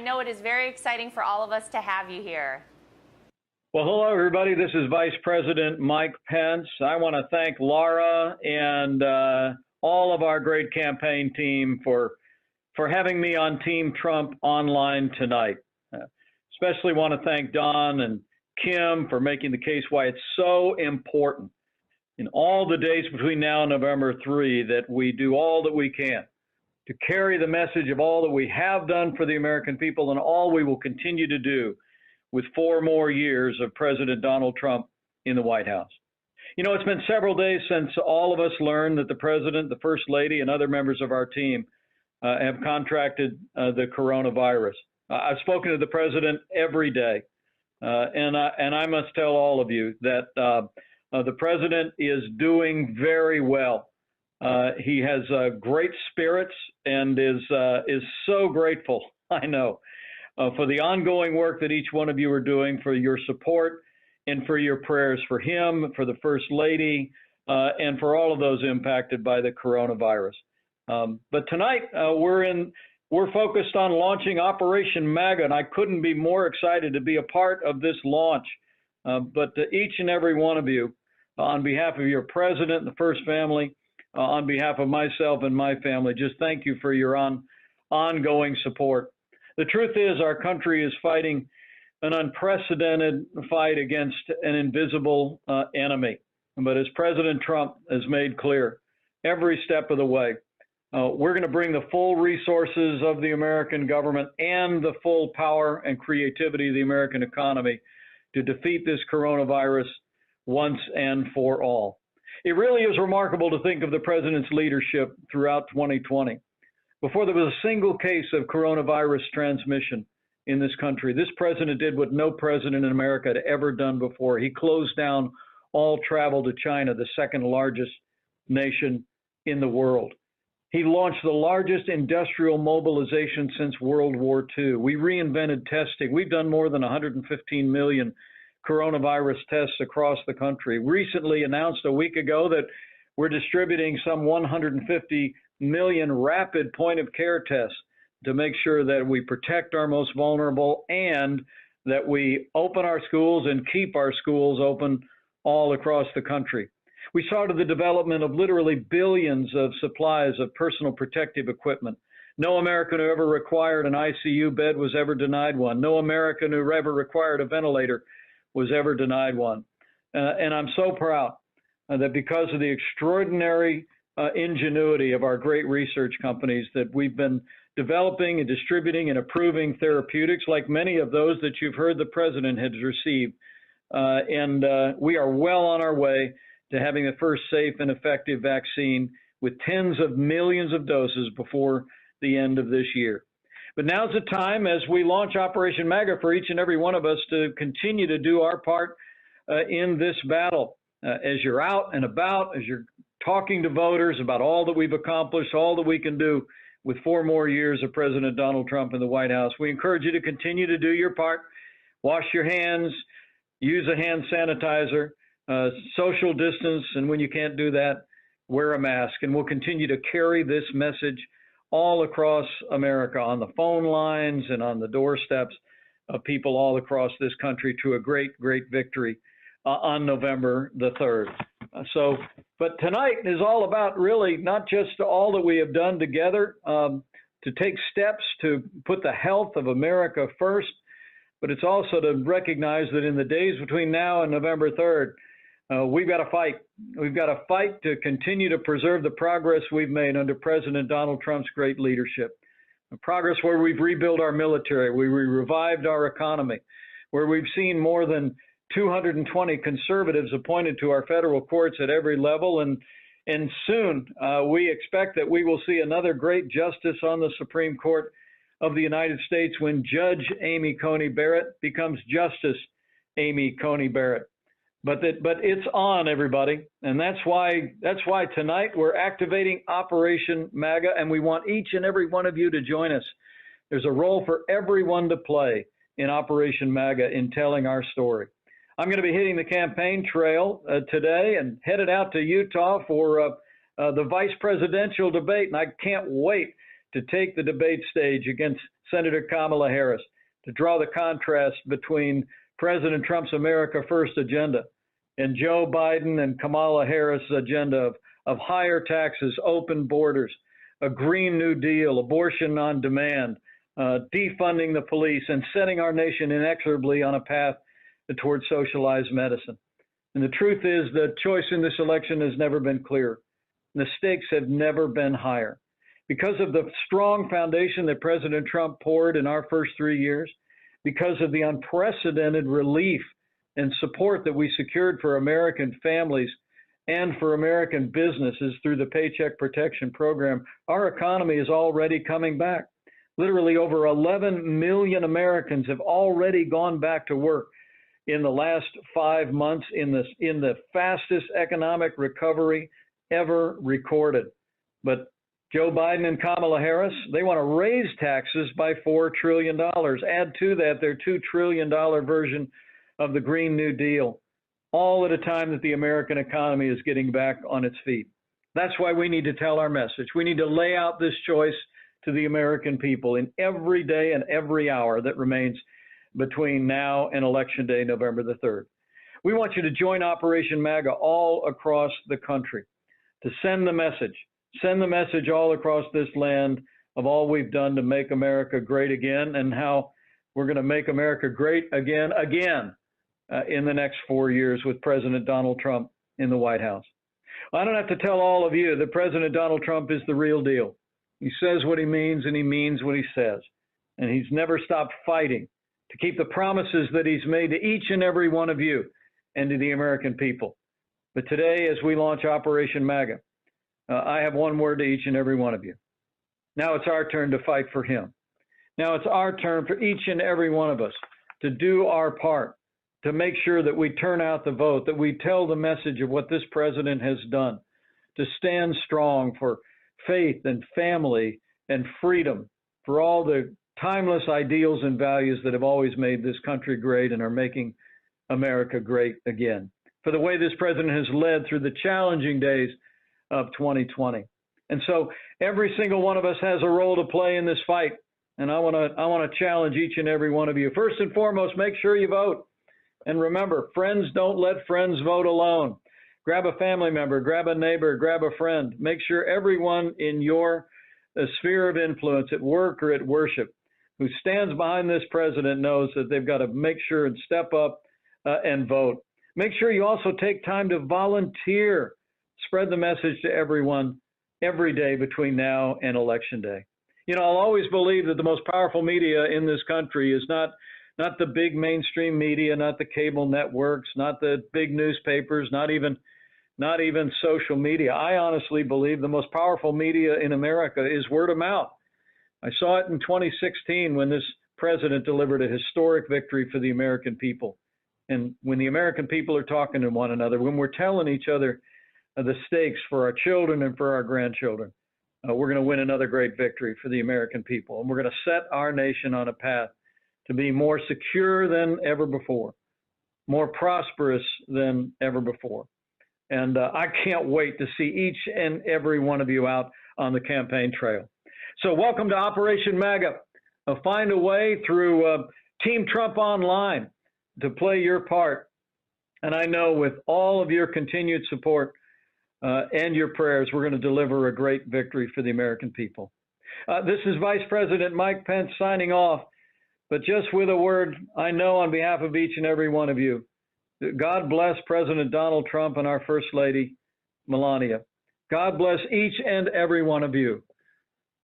I know it is very exciting for all of us to have you here. Well, hello, everybody. This is Vice President Mike Pence. I want to thank Laura and all of our great campaign team for having me on Team Trump online tonight. Especially want to thank Don and Kim for making the case why it's so important in all the days between now and November 3 that we do all that we can to carry the message of all that we have done for the American people and all we will continue to do with 4 more years of President Donald Trump in the White House. You know, it's been several days since all of us learned that the President, the First Lady, and other members of our team have contracted the coronavirus. I've spoken to the President every day, and I must tell all of you that the President is doing very well. He has great spirits and is so grateful, I know, for the ongoing work that each one of you are doing, for your support and for your prayers for him, for the First Lady, and for all of those impacted by the coronavirus. But tonight we're focused on launching Operation MAGA, and I couldn't be more excited to be a part of this launch. But to each and every one of you, on behalf of your President and the First Family, on behalf of myself and my family, just thank you for your ongoing support. The truth is our country is fighting an unprecedented fight against an invisible enemy. But as President Trump has made clear, every step of the way, we're going to bring the full resources of the American government and the full power and creativity of the American economy to defeat this coronavirus once and for all. It really is remarkable to think of the President's leadership throughout 2020. Before there was a single case of coronavirus transmission in this country, this President did what no president in America had ever done before. He closed down all travel to China, the second largest nation in the world. He launched the largest industrial mobilization since World War II. We reinvented testing. We've done more than 115 million coronavirus tests across the country. Recently announced a week ago that we're distributing some 150 million rapid point-of-care tests to make sure that we protect our most vulnerable and that we open our schools and keep our schools open all across the country. We started the development of literally billions of supplies of personal protective equipment. No American who ever required an ICU bed was ever denied one. No American who ever required a ventilator was ever denied one. And I'm so proud that because of the extraordinary ingenuity of our great research companies that we've been developing and distributing and approving therapeutics like many of those that you've heard the President has received. And we are well on our way to having the first safe and effective vaccine with tens of millions of doses before the end of this year. But now's the time as we launch Operation MAGA for each and every one of us to continue to do our part in this battle. As you're out and about, as you're talking to voters about all that we've accomplished, all that we can do with 4 more years of President Donald Trump in the White House, we encourage you to continue to do your part. Wash your hands, use a hand sanitizer, social distance, and when you can't do that, wear a mask. And we'll continue to carry this message all across America on the phone lines and on the doorsteps of people all across this country to a great, great victory on November the 3rd. But tonight is all about really not just all that we have done together to take steps to put the health of America first, but it's also to recognize that in the days between now and November 3rd, we've got to fight. We've got to fight to continue to preserve the progress we've made under President Donald Trump's great leadership. The progress where we've rebuilt our military, where we revived our economy, where we've seen more than 220 conservatives appointed to our federal courts at every level. And soon we expect that we will see another great justice on the Supreme Court of the United States when Judge Amy Coney Barrett becomes Justice Amy Coney Barrett. But it's on, everybody, and that's why tonight we're activating Operation MAGA, and we want each and every one of you to join us. There's a role for everyone to play in Operation MAGA in telling our story. I'm going to be hitting the campaign trail today and headed out to Utah for the vice presidential debate, and I can't wait to take the debate stage against Senator Kamala Harris, to draw the contrast between President Trump's America First agenda and Joe Biden and Kamala Harris' agenda of higher taxes, open borders, a Green New Deal, abortion on demand, defunding the police, and setting our nation inexorably on a path towards socialized medicine. And the truth is the choice in this election has never been clearer. The stakes have never been higher. Because of the strong foundation that President Trump poured in our first 3 years, because of the unprecedented relief and support that we secured for American families and for American businesses through the Paycheck Protection Program, our economy is already coming back. Literally over 11 million Americans have already gone back to work in the last 5 months in the fastest economic recovery ever recorded. But Joe Biden and Kamala Harris, they want to raise taxes by $4 trillion. Add to that their $2 trillion version of the Green New Deal, all at a time that the American economy is getting back on its feet. That's why we need to tell our message. We need to lay out this choice to the American people in every day and every hour that remains between now and Election Day, November the 3rd. We want you to join Operation MAGA all across the country to send the message all across this land of all we've done to make America great again and how we're going to make America great again in the next 4 years with President Donald Trump in the White House. I don't have to tell all of you that President Donald Trump is the real deal. He says what he means and he means what he says. And he's never stopped fighting to keep the promises that he's made to each and every one of you and to the American people. But today, as we launch Operation MAGA, I have one word to each and every one of you. Now it's our turn to fight for him. Now it's our turn for each and every one of us to do our part, to make sure that we turn out the vote, that we tell the message of what this president has done, to stand strong for faith and family and freedom, for all the timeless ideals and values that have always made this country great and are making America great again, for the way this president has led through the challenging days of 2020. And so every single one of us has a role to play in this fight. And I want to challenge each and every one of you. First and foremost, make sure you vote. And remember, friends don't let friends vote alone. Grab a family member, grab a neighbor, grab a friend. Make sure everyone in your sphere of influence at work or at worship who stands behind this president knows that they've got to make sure and step up and vote. Make sure you also take time to volunteer. Spread the message to everyone every day between now and Election Day. You know, I'll always believe that the most powerful media in this country is not the big mainstream media, not the cable networks, not the big newspapers, not even social media. I honestly believe the most powerful media in America is word of mouth. I saw it in 2016 when this president delivered a historic victory for the American people. And when the American people are talking to one another, when we're telling each other the stakes for our children and for our grandchildren, we're going to win another great victory for the American people. And we're going to set our nation on a path to be more secure than ever before, more prosperous than ever before. And I can't wait to see each and every one of you out on the campaign trail. So welcome to Operation MAGA. Find a way through Team Trump Online to play your part. And I know with all of your continued support and your prayers, we're going to deliver a great victory for the American people. This is Vice President Mike Pence signing off, but just with a word, I know on behalf of each and every one of you, God bless President Donald Trump and our First Lady, Melania. God bless each and every one of you.